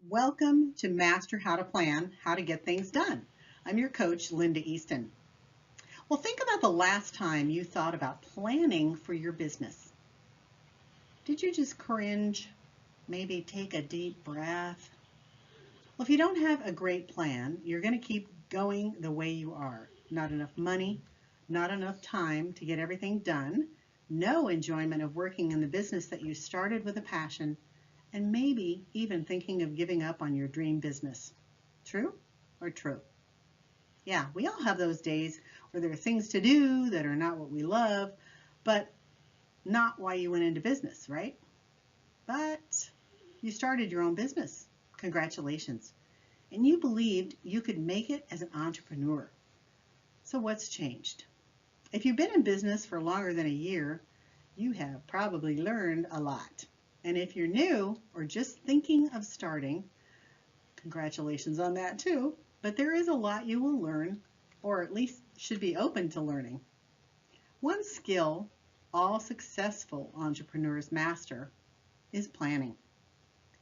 Welcome to Master How to Plan, How to Get Things Done. I'm your coach, Linda Easton. Well, think about the last time you thought about planning for your business. Did you just cringe? Maybe take a deep breath? Well, if you don't have a great plan, you're going to keep going the way you are. Not enough money, not enough time to get everything done, no enjoyment of working in the business that you started with a passion, and maybe even thinking of giving up on your dream business. True or true? Yeah, we all have those days where there are things to do that are not what we love, but not why you went into business, right? But you started your own business. Congratulations. And you believed you could make it as an entrepreneur. So what's changed? If you've been in business for longer than a year, you have probably learned a lot. And if you're new or just thinking of starting, congratulations on that too. But there is a lot you will learn, or at least should be open to learning. One skill all successful entrepreneurs master is planning.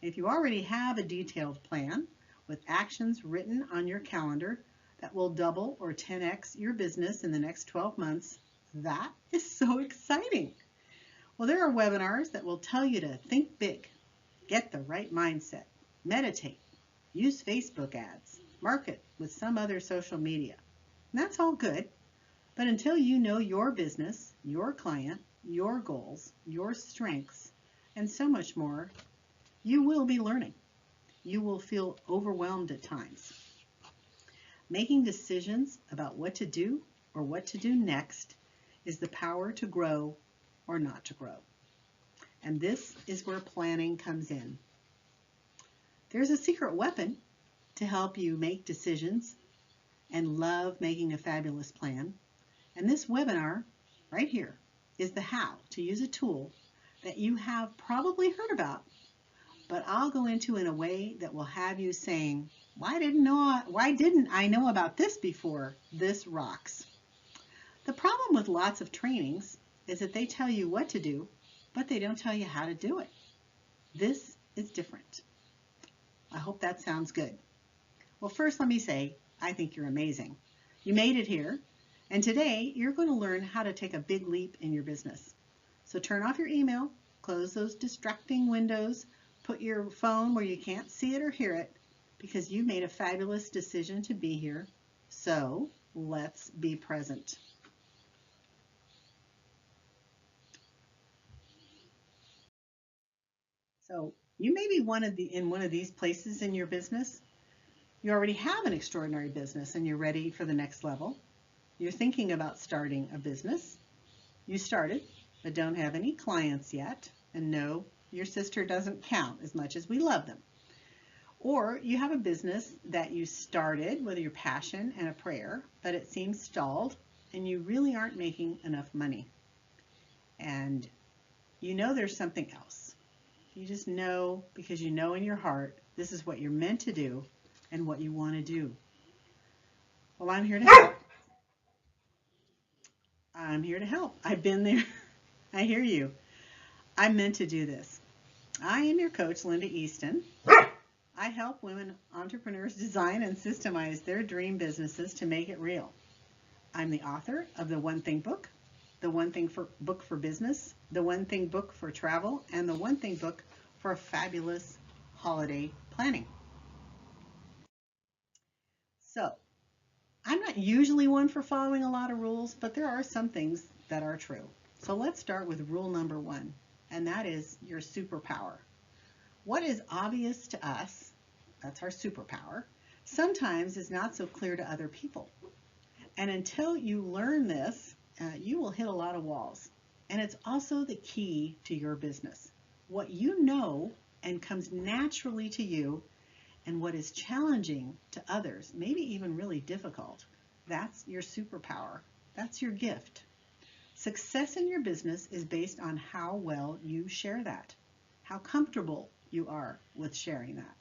If you already have a detailed plan with actions written on your calendar that will double or 10x your business in the next 12 months, that is so exciting. Well, there are webinars that will tell you to think big, get the right mindset, meditate, use Facebook ads, market with some other social media. And that's all good, but until you know your business, your client, your goals, your strengths, and so much more, you will be learning. You will feel overwhelmed at times. Making decisions about what to do or what to do next is the power to grow or not to grow. And this is where planning comes in. There's a secret weapon to help you make decisions and love making a fabulous plan. And this webinar right here is the how to use a tool that you have probably heard about, but I'll go into in a way that will have you saying, why didn't I know about this before? This rocks. The problem with lots of trainings is that they tell you what to do, but they don't tell you how to do it. This is different. I hope that sounds good. Well, first let me say, I think you're amazing. You made it here, and today you're going to learn how to take a big leap in your business. So turn off your email, close those distracting windows, put your phone where you can't see it or hear it, because you made a fabulous decision to be here. So let's be present. So you may be in one of these places in your business. You already have an extraordinary business and you're ready for the next level. You're thinking about starting a business. You started, but don't have any clients yet. And no, your sister doesn't count as much as we love them. Or you have a business that you started with your passion and a prayer, but it seems stalled and you really aren't making enough money. And you know there's something else. You just know, because you know in your heart this is what you're meant to do and what you want to do. Well, I'm here to help. I'm here to help. I've been there. I hear you. I'm meant to do this. I am your coach, Linda Easton. I help women entrepreneurs design and systemize their dream businesses to make it real. I'm the author of the One Thing book, the One Thing book for business, the One Thing book for travel, and the One Thing book for a fabulous holiday planning. So, I'm not usually one for following a lot of rules, but there are some things that are true. So let's start with rule number 1, and that is your superpower. What is obvious to us, that's our superpower, sometimes is not so clear to other people. And until you learn this, you will hit a lot of walls. And it's also the key to your business. What you know and comes naturally to you, and what is challenging to others, maybe even really difficult, that's your superpower. That's your gift. Success in your business is based on how well you share that, how comfortable you are with sharing that.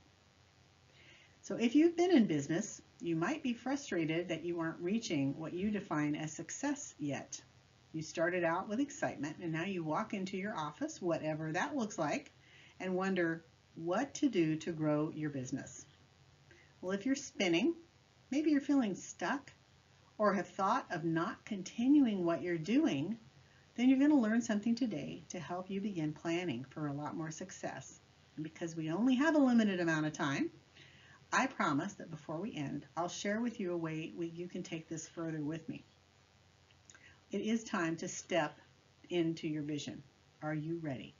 So if you've been in business, you might be frustrated that you aren't reaching what you define as success yet. You started out with excitement and now you walk into your office, whatever that looks like, and wonder, What to do to grow your business? Well, if you're spinning, maybe you're feeling stuck, or have thought of not continuing what you're doing, then you're going to learn something today to help you begin planning for a lot more success. And because we only have a limited amount of time, I promise that before we end, I'll share with you a way you can take this further with me. It is time to step into your vision. Are you ready?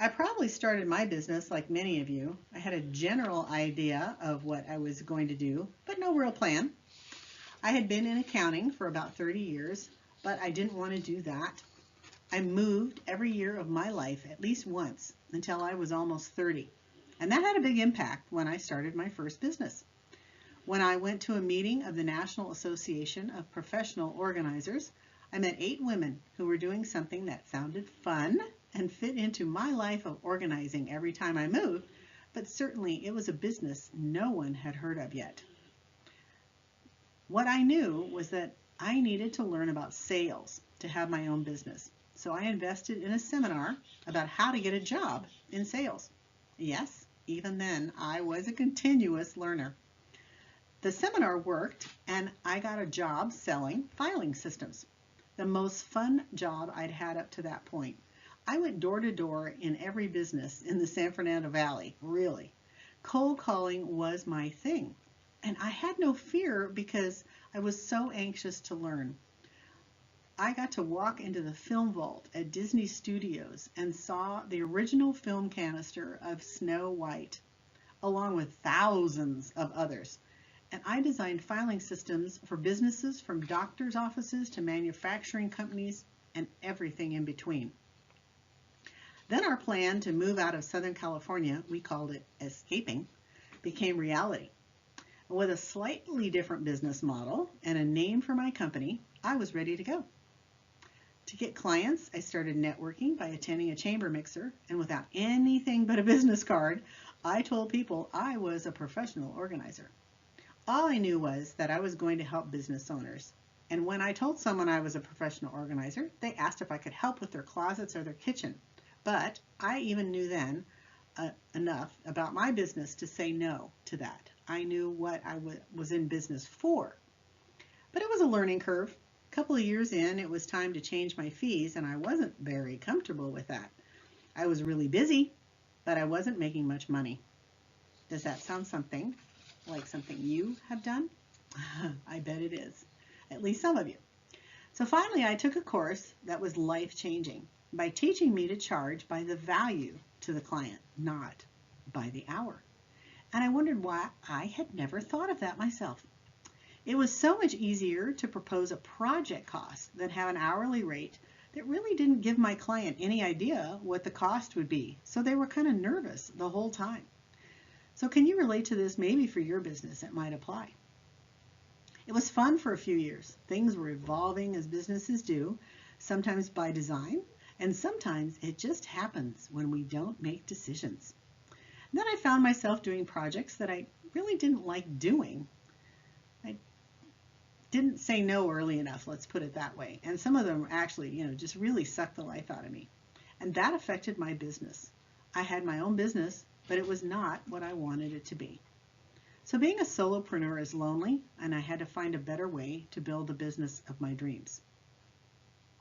I probably started my business like many of you. I had a general idea of what I was going to do, but no real plan. I had been in accounting for about 30 years, but I didn't want to do that. I moved every year of my life at least once until I was almost 30. And that had a big impact when I started my first business. When I went to a meeting of the National Association of Professional Organizers, I met 8 women who were doing something that sounded fun and fit into my life of organizing every time I moved, but certainly it was a business no one had heard of yet. What I knew was that I needed to learn about sales to have my own business. So I invested in a seminar about how to get a job in sales. Yes, even then I was a continuous learner. The seminar worked and I got a job selling filing systems. The most fun job I'd had up to that point. I went door to door in every business in the San Fernando Valley, really. Cold calling was my thing. And I had no fear because I was so anxious to learn. I got to walk into the film vault at Disney Studios and saw the original film canister of Snow White, along with thousands of others. And I designed filing systems for businesses from doctors' offices to manufacturing companies and everything in between. Then our plan to move out of Southern California, we called it escaping, became reality. With a slightly different business model and a name for my company, I was ready to go. To get clients, I started networking by attending a chamber mixer, and without anything but a business card, I told people I was a professional organizer. All I knew was that I was going to help business owners. And when I told someone I was a professional organizer, they asked if I could help with their closets or their kitchen. But I even knew then enough about my business to say no to that. I knew what I was in business for. But it was a learning curve. A couple of years in, it was time to change my fees, and I wasn't very comfortable with that. I was really busy, but I wasn't making much money. Does that sound something like something you have done? I bet it is. At least some of you. So finally, I took a course that was life-changing by teaching me to charge by the value to the client, not by the hour. And I wondered why I had never thought of that myself. It was so much easier to propose a project cost than have an hourly rate that really didn't give my client any idea what the cost would be. So they were kind of nervous the whole time. So can you relate to this? Maybe for your business it might apply. It was fun for a few years. Things were evolving as businesses do, sometimes by design, and sometimes it just happens when we don't make decisions. Then I found myself doing projects that I really didn't like doing. I didn't say no early enough, let's put it that way. And some of them actually, just really sucked the life out of me. And that affected my business. I had my own business, but it was not what I wanted it to be. So being a solopreneur is lonely, and I had to find a better way to build the business of my dreams.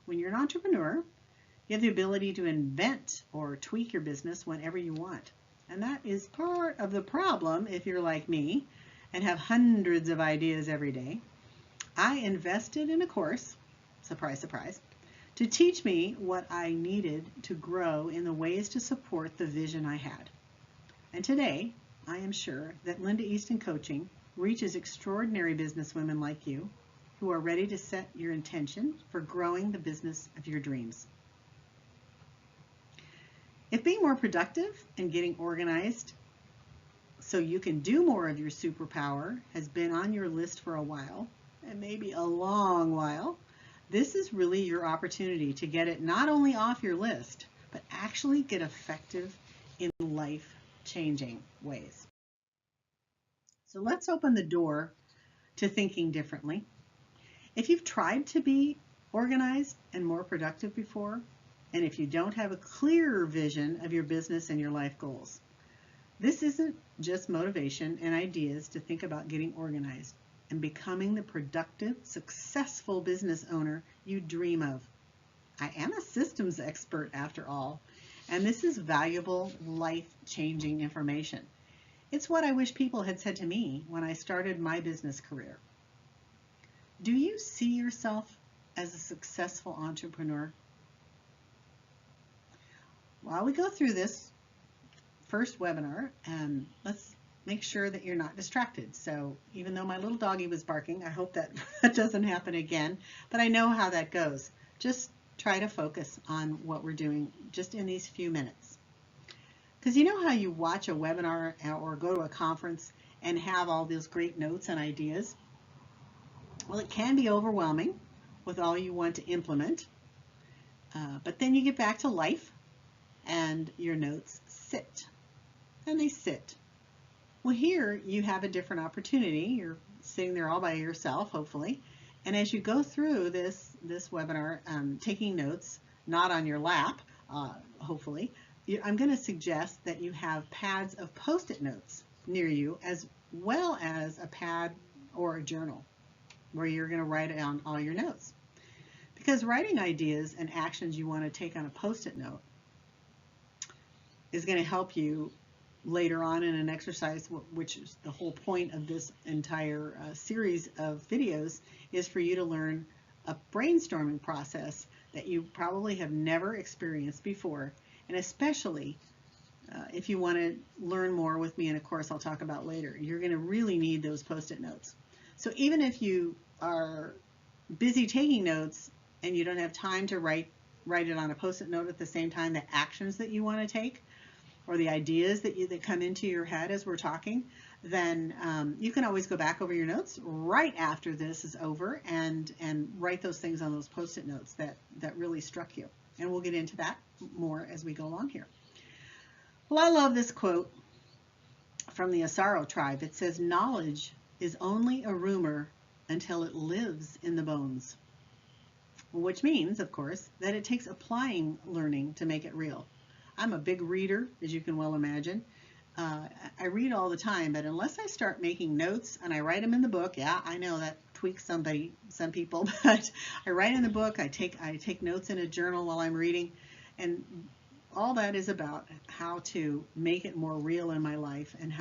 When you're an entrepreneur, you have the ability to invent or tweak your business whenever you want. And that is part of the problem if you're like me and have hundreds of ideas every day. I invested in a course, surprise, surprise, to teach me what I needed to grow in the ways to support the vision I had. And today, I am sure that Linda Easton Coaching reaches extraordinary businesswomen like you who are ready to set your intention for growing the business of your dreams. If being more productive and getting organized so you can do more of your superpower has been on your list for a while, and maybe a long while, this is really your opportunity to get it not only off your list, but actually get effective in life-changing ways. So let's open the door to thinking differently. If you've tried to be organized and more productive before, and if you don't have a clear vision of your business and your life goals, This isn't just motivation and ideas to think about getting organized and becoming the productive, successful business owner you dream of. I am a systems expert after all, and this is valuable, life-changing information. It's what I wish people had said to me when I started my business career. Do you see yourself as a successful entrepreneur? While we go through this first webinar, let's make sure that you're not distracted. So even though my little doggy was barking, I hope that that doesn't happen again, but I know how that goes. Just try to focus on what we're doing just in these few minutes. Because you know how you watch a webinar or go to a conference and have all those great notes and ideas? Well, it can be overwhelming with all you want to implement, but then you get back to life and your notes sit, and they sit. Well, here you have a different opportunity. You're sitting there all by yourself, hopefully, and as you go through this webinar, taking notes, not on your lap, hopefully, I'm going to suggest that you have pads of Post-it notes near you, as well as a pad or a journal where you're going to write down all your notes. Because writing ideas and actions you want to take on a Post-it note is going to help you later on in an exercise, which is the whole point of this entire series of videos, is for you to learn a brainstorming process that you probably have never experienced before, and especially if you want to learn more with me in a course I'll talk about later, you're going to really need those Post-it notes. So even if you are busy taking notes and you don't have time to write it on a Post-it note at the same time, the actions that you want to take or the ideas that come into your head as we're talking, then you can always go back over your notes right after this is over and write those things on those Post-it notes that really struck you. And we'll get into that more as we go along here. Well, I love this quote from the Asaro tribe. It says, "Knowledge is only a rumor until it lives in the bones," which means, of course, that it takes applying learning to make it real. I'm a big reader, as you can well imagine. I read all the time, but unless I start making notes and I write them in the book, yeah, I know that tweaks some people, but I write in the book, I take notes in a journal while I'm reading, and all that is about how to make it more real in my life and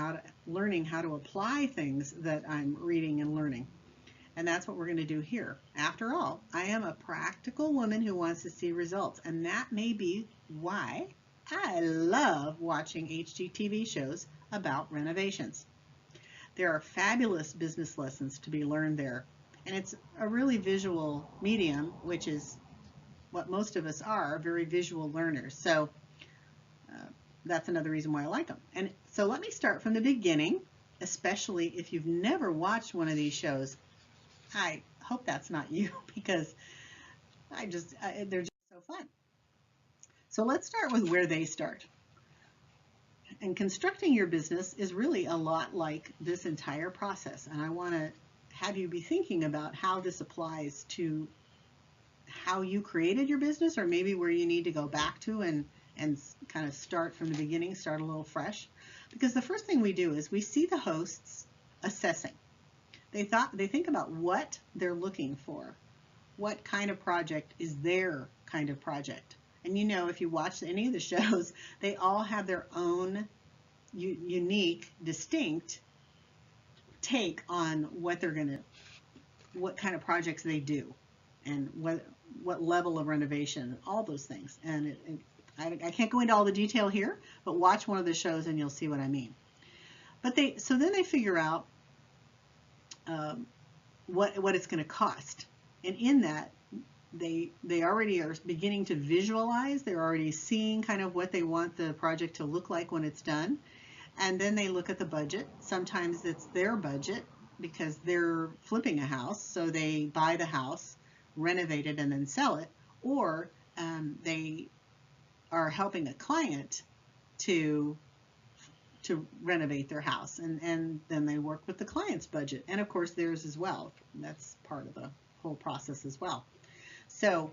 learning how to apply things that I'm reading and learning. And that's what we're going to do here. After all, I am a practical woman who wants to see results, and that may be why I love watching HGTV shows about renovations. There are fabulous business lessons to be learned there, and it's a really visual medium, which is what most of us are, very visual learners. So that's another reason why I like them. And so let me start from the beginning, especially if you've never watched one of these shows. I hope that's not you, because they're just so fun. So let's start with where they start. And constructing your business is really a lot like this entire process. And I want to have you be thinking about how this applies to how you created your business, or maybe where you need to go back to and kind of start from the beginning, start a little fresh. Because the first thing we do is we see the hosts assessing. They think about what they're looking for. What kind of project is their kind of project? And you know, if you watch any of the shows, they all have their own unique, distinct take on what kind of projects they do, and what level of renovation, all those things. And I can't go into all the detail here, but watch one of the shows and you'll see what I mean. But so then they figure out what it's going to cost, and in that they already are beginning to visualize. They're already seeing kind of what they want the project to look like when it's done, and then they look at the budget. Sometimes it's their budget because they're flipping a house, so they buy the house, renovate it, and then sell it, or they are helping a client to renovate their house, and then they work with the client's budget, and of course theirs as well. That's part of the whole process as well. So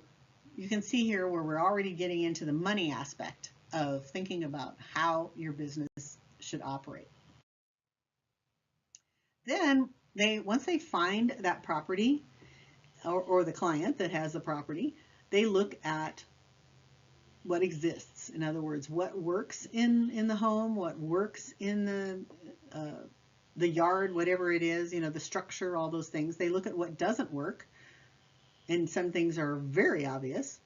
you can see here where we're already getting into the money aspect of thinking about how your business should operate. Then once they find that property, or the client that has the property, they look at what exists. In other words, what works in the home, what works in the yard, whatever it is, the structure, all those things. They look at what doesn't work, and some things are very obvious.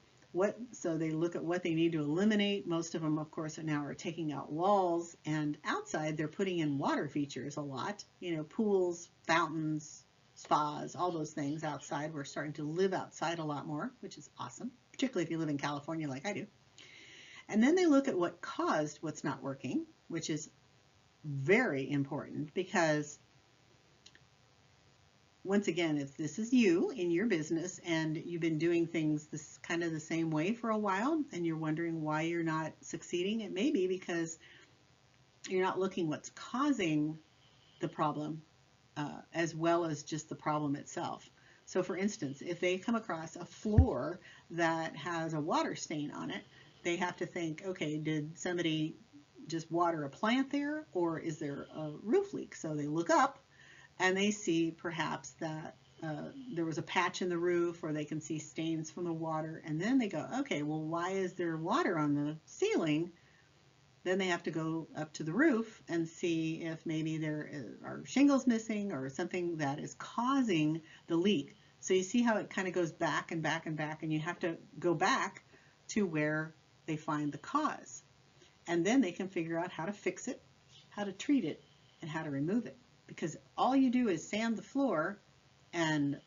So they look at what they need to eliminate. Most of them, of course, are taking out walls, and outside they're putting in water features a lot. Pools, fountains, spas, all those things outside. We're starting to live outside a lot more, which is awesome, particularly if you live in California like I do. And then they look at what caused what's not working, which is very important, because once again, if this is you in your business and you've been doing things this kind of the same way for a while and you're wondering why you're not succeeding, it may be because you're not looking what's causing the problem as well as just the problem itself. So for instance, if they come across a floor that has a water stain on it, they have to think, okay, did somebody just water a plant there, or is there a roof leak? So they look up and they see perhaps that there was a patch in the roof, or they can see stains from the water, and then they go, okay, well, why is there water on the ceiling? Then they have to go up to the roof and see if maybe there are shingles missing or something that is causing the leak. So you see how it kind of goes back and back and back, and you have to go back to where they find the cause. And then they can figure out how to fix it, how to treat it, and how to remove it. Because all you do is sand the floor and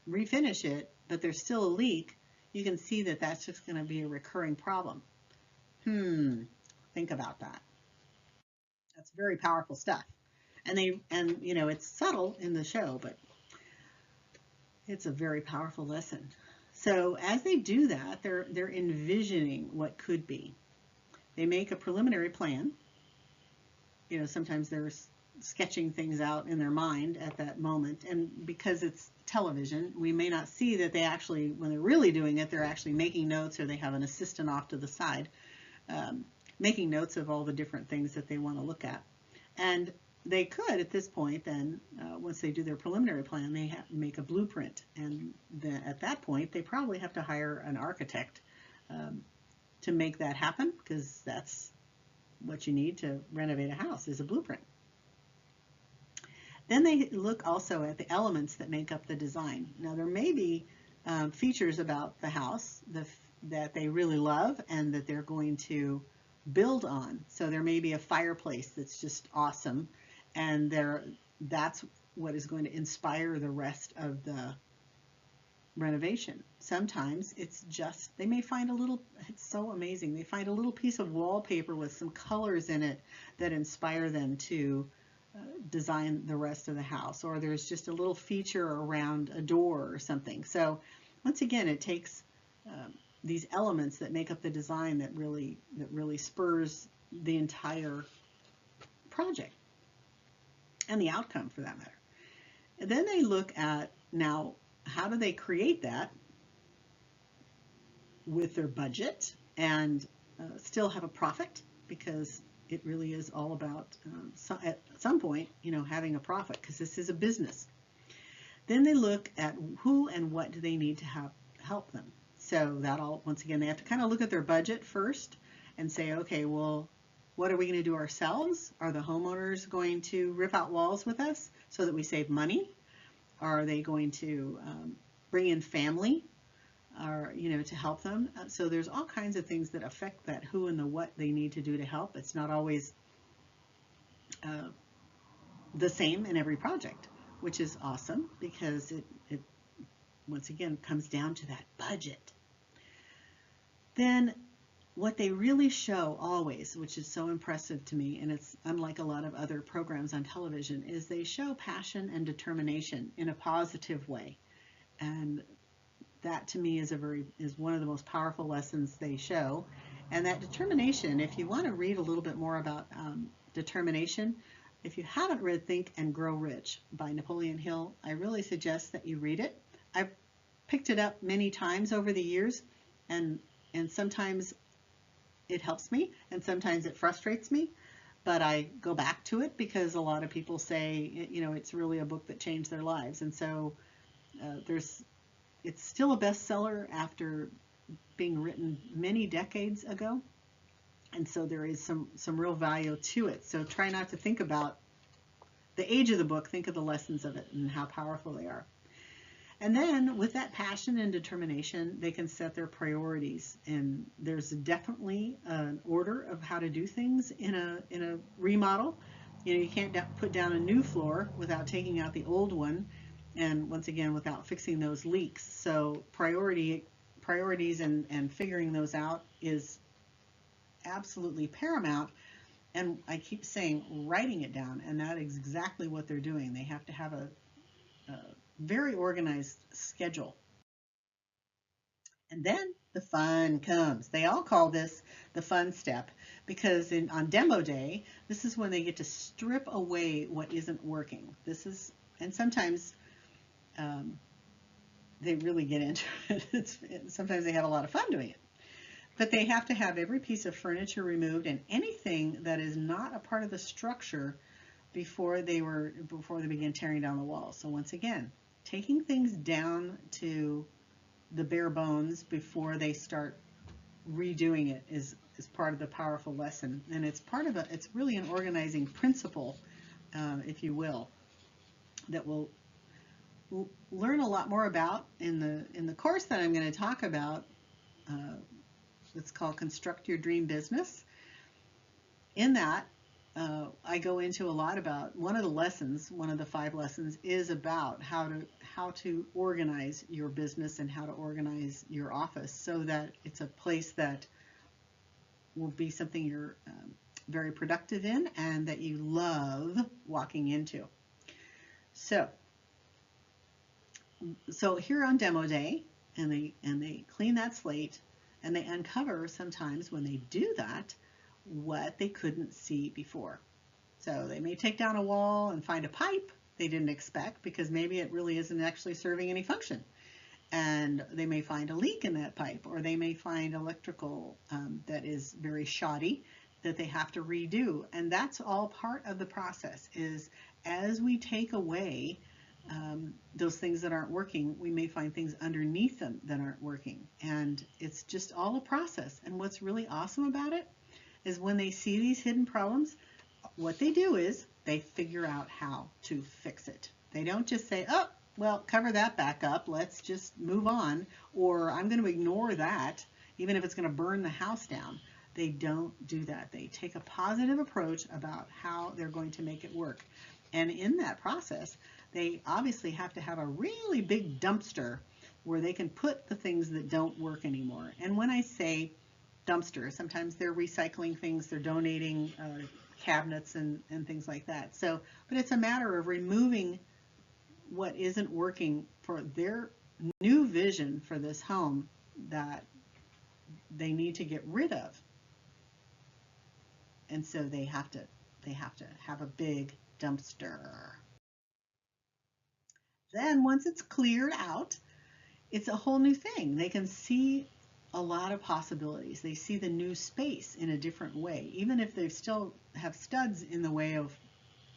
refinish it, but there's still a leak. You can see that that's just going to be a recurring problem. Think about that. That's very powerful stuff. And it's subtle in the show, but it's a very powerful lesson. So as they do that, they're envisioning what could be. They make a preliminary plan. Sometimes they're sketching things out in their mind at that moment, and because it's television, we may not see that they actually, when they're really doing it, they're actually making notes, or they have an assistant off to the side making notes of all the different things that they want to look at. And they could, at this point, then once they do their preliminary plan, they make a blueprint, and then at that point they probably have to hire an architect to make that happen, because that's what you need to renovate a house, is a blueprint. Then they look also at the elements that make up the design. Now there may be features about the house that they really love and that they're going to build on. So there may be a fireplace that's just awesome, and that's what is going to inspire the rest of the renovation. Sometimes it's just, they may find it's so amazing, they find a little piece of wallpaper with some colors in it that inspire them to design the rest of the house, or there's just a little feature around a door or something. So once again, it takes these elements that make up the design that really spurs the entire project and the outcome, for that matter. And then they look at, now, how do they create that with their budget and still have a profit, because it really is all about at some point, having a profit, because this is a business. Then they look at who and what do they need to have help them. So once again, they have to kind of look at their budget first and say, okay, well, what are we going to do ourselves? Are the homeowners going to rip out walls with us so that we save money? Are they going to bring in family, or to help them? So there's all kinds of things that affect that who and the what they need to do to help. It's not always the same in every project, which is awesome, because it once again comes down to that budget. Then what they really show always, which is so impressive to me, and it's unlike a lot of other programs on television, is they show passion and determination in a positive way. And that to me is one of the most powerful lessons they show. And that determination, if you want to read a little bit more about determination, if you haven't read Think and Grow Rich by Napoleon Hill, I really suggest that you read it. I've picked it up many times over the years, and sometimes it helps me, and sometimes it frustrates me. but I go back to it because a lot of people say, you know, it's really a book that changed their lives. And so there's it's still a bestseller after being written many decades ago. And so there is some real value to it. So try not to think about the age of the book, think of the lessons of it and how powerful they are. And then with that passion and determination, they can set their priorities. And there's definitely an order of how to do things in a remodel. You know, you can't put down a new floor without taking out the old one, and once again, without fixing those leaks. So priorities and figuring those out is absolutely paramount. And I keep saying writing it down, and that is exactly what they're doing. They have to have a very organized schedule. And then the fun comes. They all call this the fun step because on demo day, this is when they get to strip away what isn't working. And sometimes they really get into it. Sometimes they have a lot of fun doing it. But they have to have every piece of furniture removed and anything that is not a part of the structure before they begin tearing down the walls. So once again, taking things down to the bare bones before they start redoing it is part of the powerful lesson. And it's it's really an organizing principle, if you will, that we'll learn a lot more about in the course that I'm going to talk about. It's called Construct Your Dream Business. In that, I go into a lot about one of the 5 lessons is about how to organize your business and how to organize your office so that it's a place that will be something you're very productive in and that you love walking into. So here on demo day, and they clean that slate, and they uncover sometimes when they do that what they couldn't see before. So they may take down a wall and find a pipe they didn't expect because maybe it really isn't actually serving any function. And they may find a leak in that pipe, or they may find electrical that is very shoddy that they have to redo. And that's all part of the process. Is as we take away those things that aren't working, we may find things underneath them that aren't working. And it's just all a process. And what's really awesome about it is when they see these hidden problems, what they do is they figure out how to fix it. They don't just say, oh, well, cover that back up, let's just move on, or I'm going to ignore that, even if it's going to burn the house down. They don't do that. They take a positive approach about how they're going to make it work. And in that process, they obviously have to have a really big dumpster where they can put the things that don't work anymore. And when I say dumpster, sometimes they're recycling things, they're donating cabinets and things like that. So, but it's a matter of removing what isn't working for their new vision for this home that they need to get rid of. And so they have to have a big dumpster. Then once it's cleared out, it's a whole new thing. They can see a lot of possibilities. They see the new space in a different way. Even if they still have studs in the way of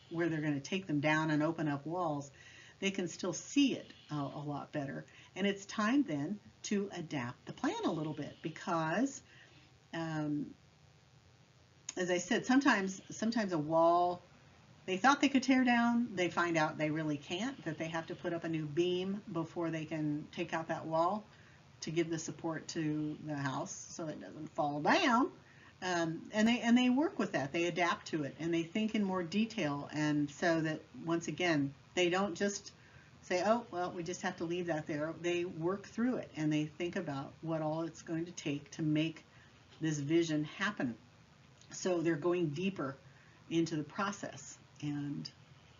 where they're going to take them down and open up walls, they can still see it a lot better. And it's time then to adapt the plan a little bit because, as I said, sometimes a wall they thought they could tear down, they find out they really can't, that they have to put up a new beam before they can take out that wall to give the support to the house so it doesn't fall down. And they work with that, they adapt to it, and they think in more detail, and so that once again they don't just say, oh well, we just have to leave that there. They work through it and they think about what all it's going to take to make this vision happen. So they're going deeper into the process, and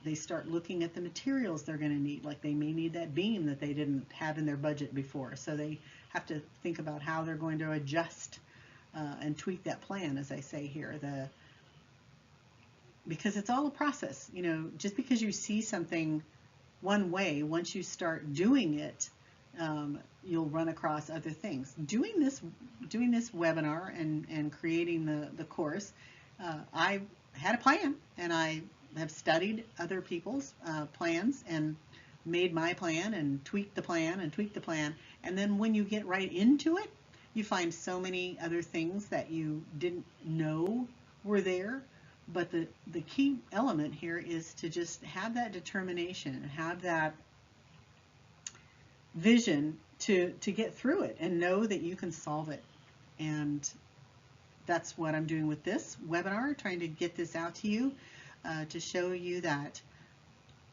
they start looking at the materials they're going to need. Like they may need that beam that they didn't have in their budget before, so they have to think about how they're going to adjust and tweak that plan, as I say here. Because it's all a process. You know, just because you see something one way, once you start doing it, you'll run across other things. Doing this webinar and creating the course, I had a plan, and I have studied other people's plans and made my plan and tweaked the plan and tweaked the plan. And then when you get right into it, you find so many other things that you didn't know were there. But the key element here is to just have that determination, have that vision to get through it and know that you can solve it. And that's what I'm doing with this webinar, trying to get this out to you to show you that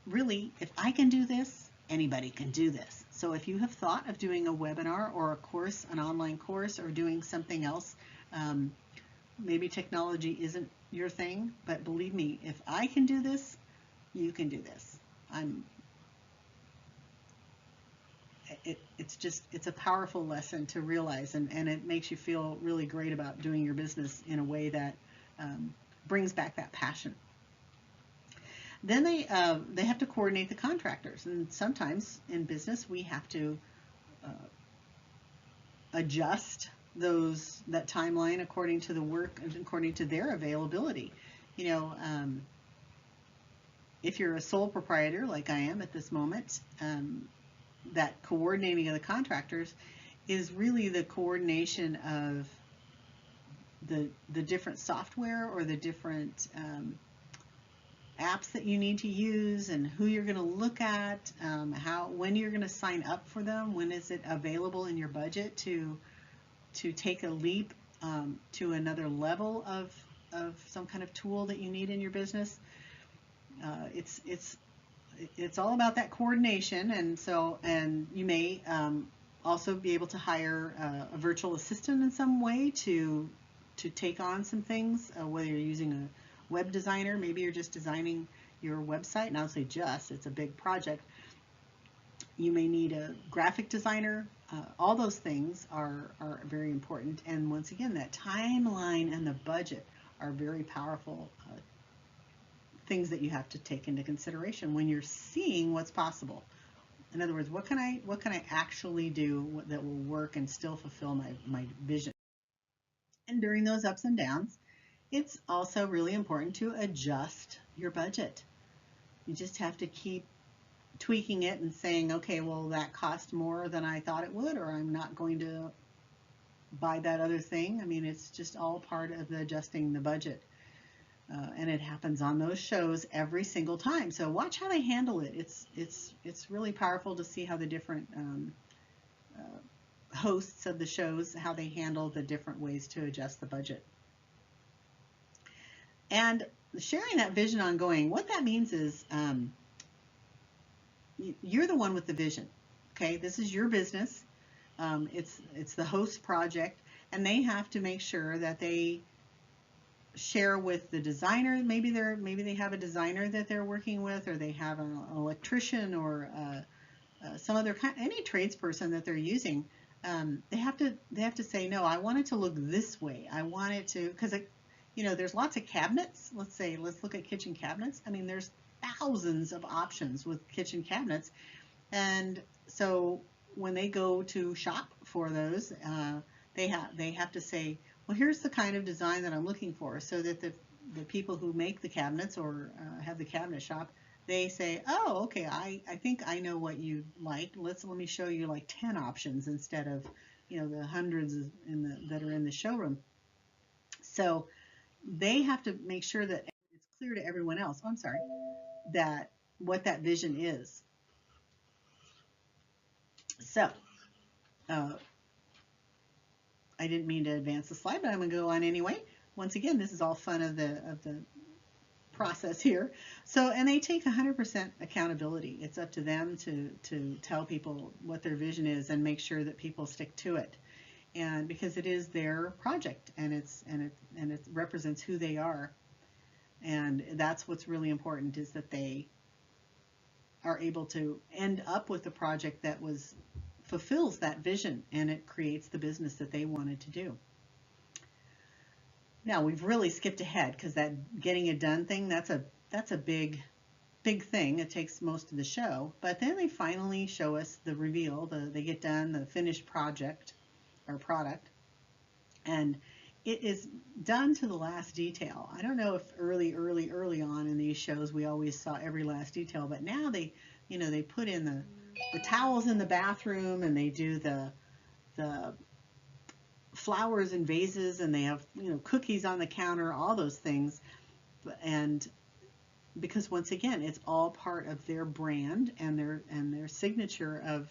really, if I can do this, anybody can do this. So if you have thought of doing a webinar or a course, an online course, or doing something else, maybe technology isn't your thing, but believe me, if I can do this, you can do this. It's a powerful lesson to realize, and it makes you feel really great about doing your business in a way that brings back that passion. Then they have to coordinate the contractors, and sometimes in business we have to adjust that timeline according to the work and according to their availability. If you're a sole proprietor like I am at this moment, that coordinating of the contractors is really the coordination of the different software or the different apps that you need to use, and who you're going to look at, when you're going to sign up for them, when is it available in your budget to take a leap to another level of some kind of tool that you need in your business. It's all about that coordination, and you may also be able to hire a virtual assistant in some way to take on some things, whether you're using a web designer, maybe you're just designing your website, and I'll say just, it's a big project. You may need a graphic designer. All those things are very important, and once again, that timeline and the budget are very powerful things that you have to take into consideration when you're seeing what's possible. In other words, what can I actually do that will work and still fulfill my vision? And during those ups and downs, it's also really important to adjust your budget. You just have to keep tweaking it and saying, okay, well, that cost more than I thought it would, or I'm not going to buy that other thing. I mean, it's just all part of the adjusting the budget. And it happens on those shows every single time. So watch how they handle it. It's really powerful to see how the different hosts of the shows, how they handle the different ways to adjust the budget. And sharing that vision ongoing, what that means is you're the one with the vision. Okay, this is your business. It's the host project, and they have to make sure that they share with the designer. Maybe they have a designer that they're working with, or they have an electrician, or some other any tradesperson that they're using. They have to say, no, I want it to look this way. I want it to, because there's lots of cabinets. Let's look at kitchen cabinets. I mean, there's thousands of options with kitchen cabinets, and so when they go to shop for those, they have to say, well, here's the kind of design that I'm looking for, so that the people who make the cabinets or have the cabinet shop, they say, oh, okay, I think I know what you like. Let me show you like 10 options instead of the hundreds that are in the showroom. So they have to make sure that it's clear to everyone else. Oh, I'm sorry, that what that vision is. So I didn't mean to advance the slide, but I'm going to go on anyway. Once again, this is all fun of the process here. So, and they take 100% accountability. It's up to them to tell people what their vision is and make sure that people stick to it. And because it is their project, and it represents who they are. And that's what's really important, is that they are able to end up with a project that fulfills that vision, and it creates the business that they wanted to do. Now, we've really skipped ahead, because that getting it done thing, that's a big thing. It takes most of the show. But then they finally show us the reveal, they get done, the finished project or product. And it is done to the last detail. I don't know if early on in these shows we always saw every last detail, but now they put in the towels in the bathroom, and they do the flowers in vases, and they have cookies on the counter, all those things. And because once again, it's all part of their brand and their signature of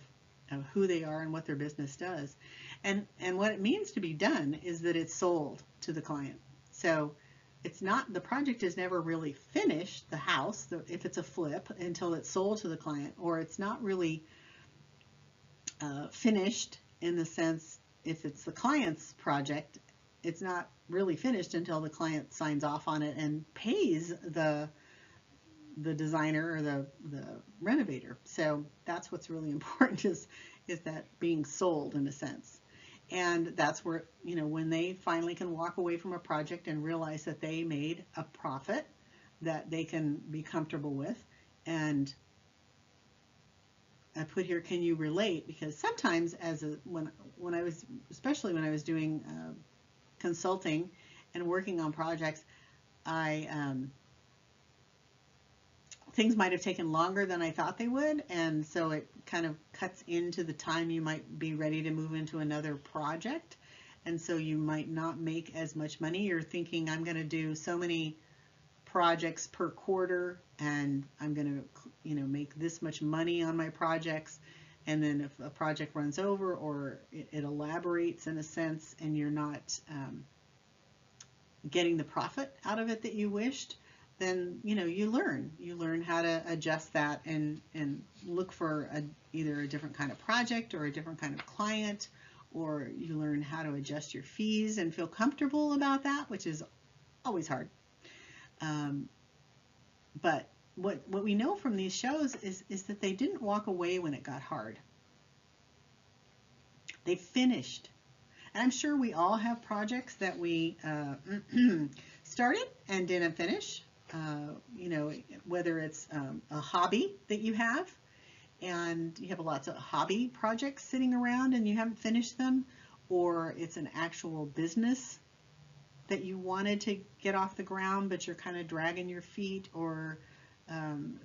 who they are and what their business does. And what it means to be done is that it's sold to the client. So it's not, the project is never really finished, the house, if it's a flip, until it's sold to the client, or it's not really finished in the sense, if it's the client's project, it's not really finished until the client signs off on it and pays the designer or the renovator. So that's what's really important, is that being sold in a sense. And that's where, when they finally can walk away from a project and realize that they made a profit that they can be comfortable with. And I put here, can you relate? Because sometimes when I was, especially when I was doing consulting and working on projects, things might have taken longer than I thought they would, and so it kind of cuts into the time you might be ready to move into another project, and so you might not make as much money. You're thinking, I'm going to do so many projects per quarter, and I'm going to make this much money on my projects, and then if a project runs over or it elaborates in a sense, and you're not getting the profit out of it that you wished, then you learn how to adjust that and look for either a different kind of project or a different kind of client, or you learn how to adjust your fees and feel comfortable about that, which is always hard. But what we know from these shows is that they didn't walk away when it got hard. They finished. And I'm sure we all have projects that we started and didn't finish. Whether it's a hobby that you have, and you have lots of hobby projects sitting around and you haven't finished them, or it's an actual business that you wanted to get off the ground, but you're kind of dragging your feet, or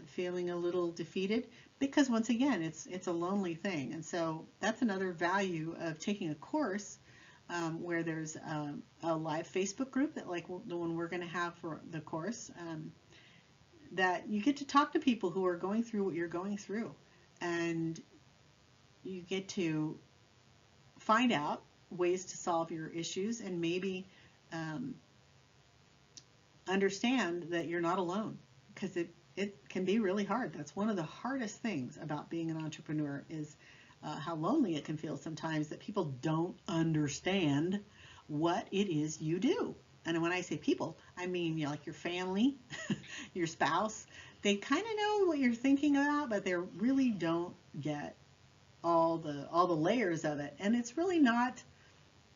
feeling a little defeated, because once again, it's a lonely thing. And so that's another value of taking a course, where there's a live Facebook group, that like the one we're going to have for the course, that you get to talk to people who are going through what you're going through, and you get to find out ways to solve your issues, and maybe understand that you're not alone, because it can be really hard. That's one of the hardest things about being an entrepreneur, is how lonely it can feel sometimes, that people don't understand what it is you do. And when I say people, I mean like your family, your spouse. They kind of know what you're thinking about, but they really don't get all the layers of it. And it's really not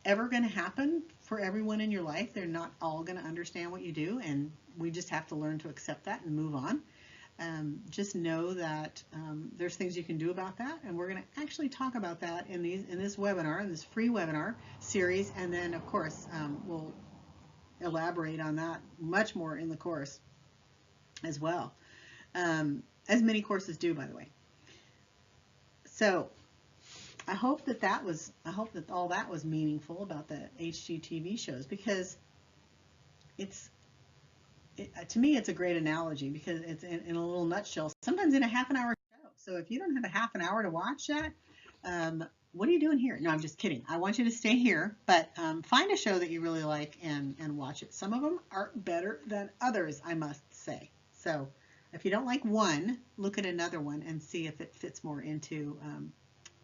ever going to happen for everyone in your life. They're not all going to understand what you do, and we just have to learn to accept that and move on. Just know that there's things you can do about that, and we're going to actually talk about that in this webinar, in this free webinar series, and then of course we'll elaborate on that much more in the course as well, as many courses do, by the way. So I hope that all that was meaningful about the HGTV shows, because to me, it's a great analogy, because it's in a little nutshell, sometimes in a half an hour show. So if you don't have a half an hour to watch that, what are you doing here? No, I'm just kidding. I want you to stay here, but find a show that you really like and watch it. Some of them are better than others, I must say. So if you don't like one, look at another one and see if it fits more into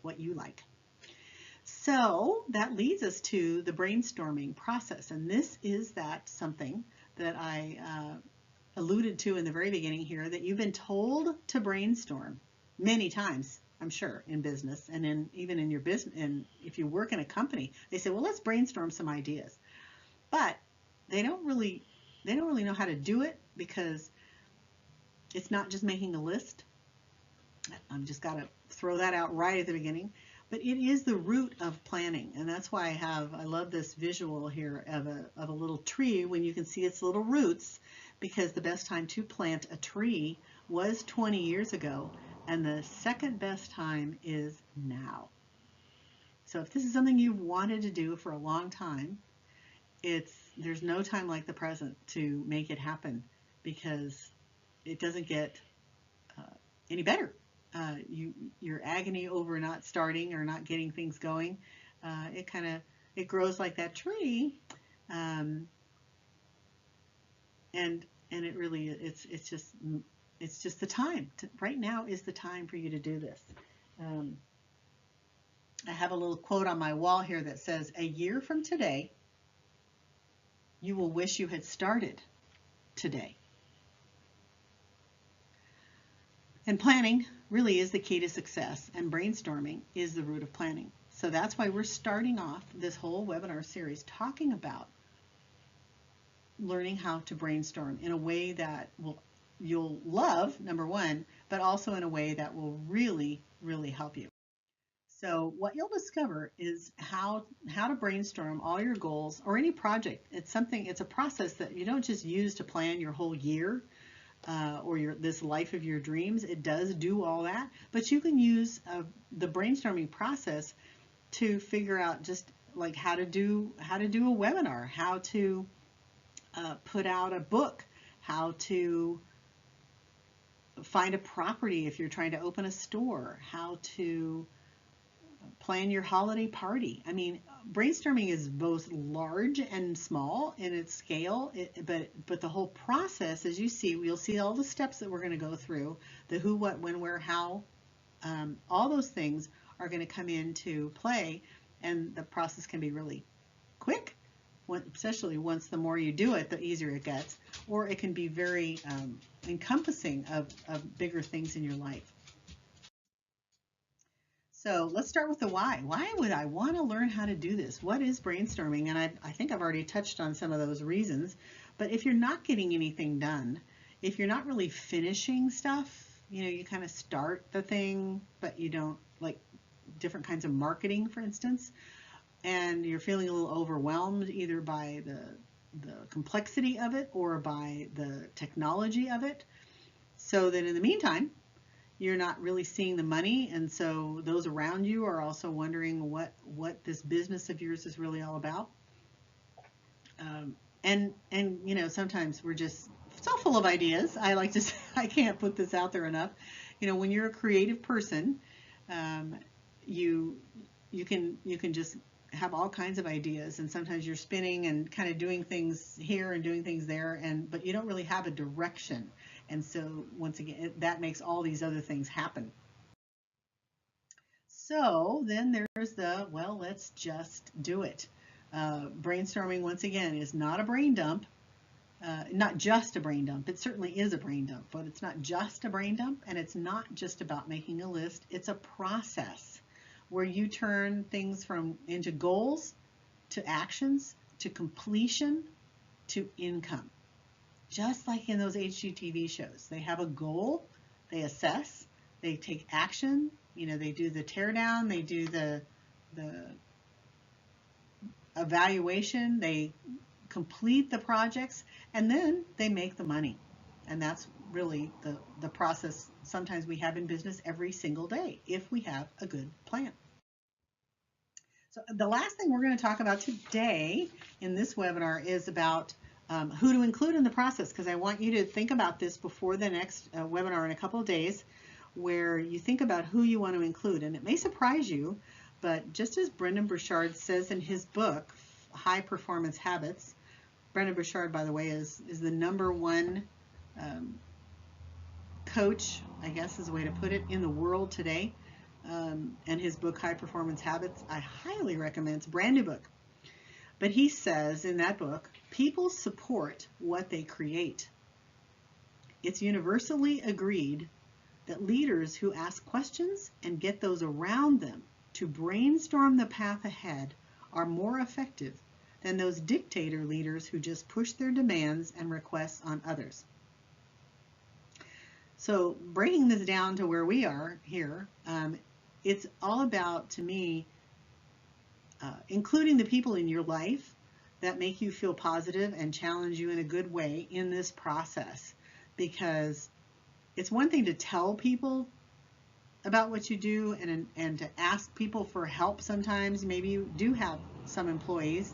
what you like. So that leads us to the brainstorming process, and this is something that I alluded to in the very beginning here, that you've been told to brainstorm many times, I'm sure, in business, and even in your business. And if you work in a company, they say, well, let's brainstorm some ideas, but they don't really know how to do it, because it's not just making a list. I'm just got to throw that out right at the beginning. But it is the root of planning, and that's why I love this visual here of a little tree when you can see its little roots, because the best time to plant a tree was 20 years ago, and the second best time is now. So if this is something you've wanted to do for a long time, there's no time like the present to make it happen, because it doesn't get any better. Your agony over not starting or not getting things going, it grows like that tree, and it really it's just the time. Right now is the time for you to do this. I have a little quote on my wall here that says, "A year from today, you will wish you had started today." And planning really is the key to success, and brainstorming is the root of planning. So that's why we're starting off this whole webinar series talking about learning how to brainstorm in a way that you'll love, number one, but also in a way that will really, really help you. So what you'll discover is how to brainstorm all your goals or any project. It's a process that you don't just use to plan your whole year, or this life of your dreams. It does do all that, but you can use the brainstorming process to figure out just like how to do a webinar, how to put out a book, how to find a property if you're trying to open a store, how to plan your holiday party. I mean, brainstorming is both large and small in its scale, but the whole process, as you see, you'll see all the steps that we're going to go through, the who, what, when, where, how, all those things are going to come into play, and the process can be really quick, especially once the more you do it, the easier it gets, or it can be very encompassing of bigger things in your life. So let's start with the why. Why would I want to learn how to do this? What is brainstorming? And I think I've already touched on some of those reasons. But if you're not getting anything done, if you're not really finishing stuff, you kind of start the thing, but you don't, like different kinds of marketing, for instance, and you're feeling a little overwhelmed either by the complexity of it or by the technology of it. So then in the meantime, you're not really seeing the money, and so those around you are also wondering what this business of yours is really all about. And sometimes we're just so full of ideas. I like to say, I can't put this out there enough. When you're a creative person, you can just have all kinds of ideas, and sometimes you're spinning and kind of doing things here and doing things there, but you don't really have a direction. And so once again, that makes all these other things happen. So then there's let's just do it. Brainstorming, once again, is not a brain dump, not just a brain dump. It certainly is a brain dump, but it's not just a brain dump, and it's not just about making a list. It's a process where you turn things into goals, to actions, to completion, to income. Just like in those HGTV shows, they have a goal, they assess, they take action, they do the teardown, they do the evaluation, they complete the projects, and then they make the money. And that's really the process sometimes we have in business every single day if we have a good plan. So the last thing we're going to talk about today in this webinar is about who to include in the process, because I want you to think about this before the next webinar in a couple of days, where you think about who you want to include. And it may surprise you, but just as Brendon Burchard says in his book, High Performance Habits, Brendon Burchard, by the way, is the #1 coach, I guess is a way to put it, in the world today. And his book, High Performance Habits, I highly recommend. It's a brand new book. But he says in that book, people support what they create. It's universally agreed that leaders who ask questions and get those around them to brainstorm the path ahead are more effective than those dictator leaders who just push their demands and requests on others. So breaking this down to where we are here, it's all about, to me, including the people in your life that make you feel positive and challenge you in a good way in this process. Because it's one thing to tell people about what you do and to ask people for help sometimes. Maybe you do have some employees,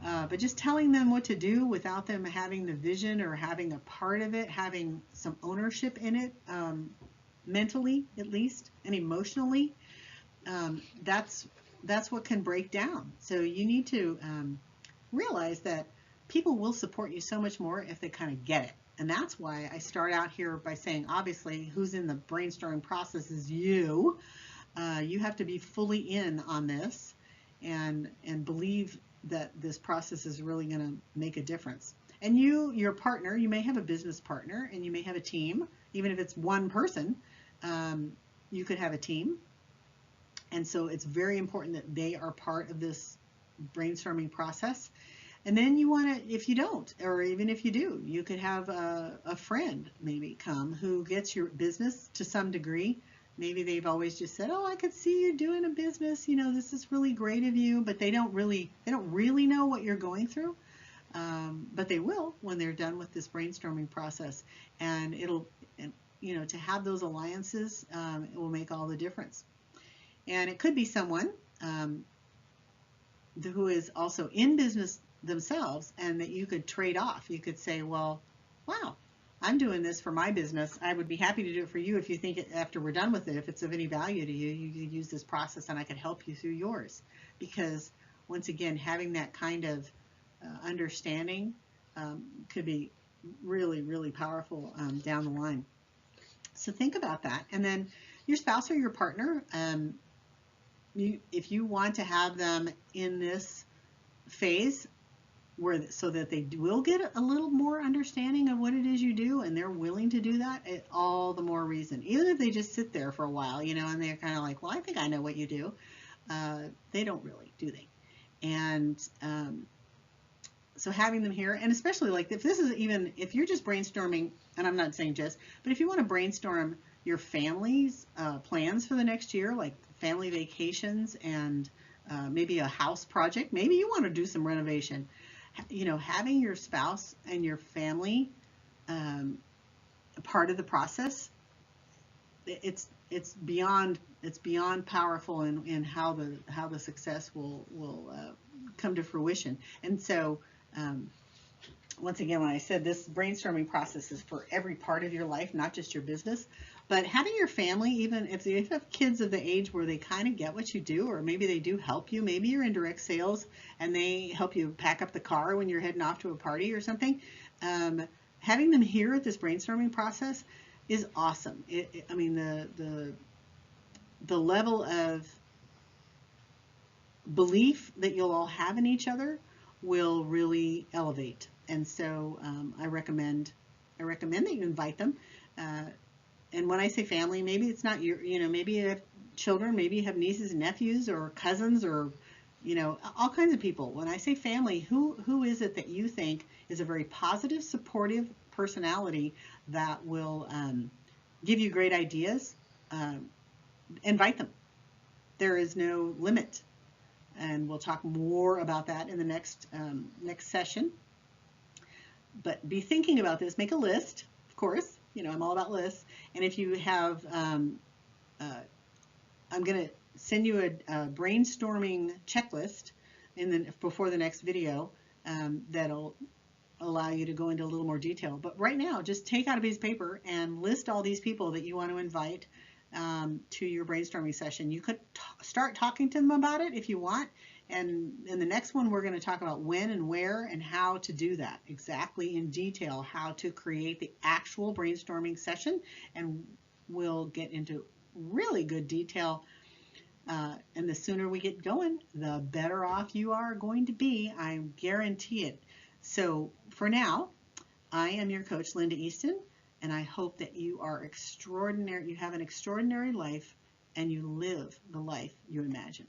but just telling them what to do without them having the vision or having a part of it, having some ownership in it, mentally at least, and emotionally, that's what can break down. So you need to realize that people will support you so much more if they kind of get it. And that's why I start out here by saying, obviously, who's in the brainstorming process is you. You have to be fully in on this and believe that this process is really going to make a difference. And your partner, you may have a business partner and you may have a team. Even if it's one person, you could have a team. And so it's very important that they are part of this brainstorming process. And then you want to, if you don't, or even if you do, you could have a friend maybe come who gets your business to some degree. Maybe they've always just said, oh, I could see you doing a business, this is really great of you, but they don't really know what you're going through. But they will when they're done with this brainstorming process. And to have those alliances, it will make all the difference. And it could be someone who is also in business themselves, and that you could trade off. You could say, well, wow, I'm doing this for my business. I would be happy to do it for you if you think after we're done with it, if it's of any value to you, you could use this process and I could help you through yours. Because once again, having that kind of understanding could be really, really powerful down the line. So think about that. And then your spouse or your partner, if you want to have them in this phase so that they will get a little more understanding of what it is you do and they're willing to do that, all the more reason. Even if they just sit there for a while, and they're kind of like, well, I think I know what you do. They don't really, do they? And so having them here, and especially like if you're just brainstorming, and I'm not saying just, but if you want to brainstorm your family's plans for the next year, like family vacations and maybe a house project, maybe you want to do some renovation, having your spouse and your family part of the process, it's beyond powerful in how the success will come to fruition. And so once again, when I said this brainstorming process is for every part of your life, not just your business, but having your family, even if you have kids of the age where they kind of get what you do, or maybe they do help you, maybe you're in direct sales and they help you pack up the car when you're heading off to a party or something, having them here at this brainstorming process is awesome. I mean, the level of belief that you'll all have in each other will really elevate. And so I recommend that you invite them. And when I say family, maybe it's not maybe you have children, maybe you have nieces and nephews or cousins or, all kinds of people. When I say family, who is it that you think is a very positive, supportive personality that will give you great ideas? Invite them. There is no limit. And we'll talk more about that in the next session. But be thinking about this. Make a list, of course. I'm all about lists. And if you have, I'm going to send you a brainstorming checklist before the next video that'll allow you to go into a little more detail. But right now, just take out a piece of paper and list all these people that you want to invite to your brainstorming session. You could start talking to them about it if you want. And in the next one, we're going to talk about when and where and how to do that exactly in detail, how to create the actual brainstorming session. And we'll get into really good detail. And the sooner we get going, the better off you are going to be. I guarantee it. So for now, I am your coach, Linda Easton, and I hope that you are extraordinary. You have an extraordinary life and you live the life you imagine.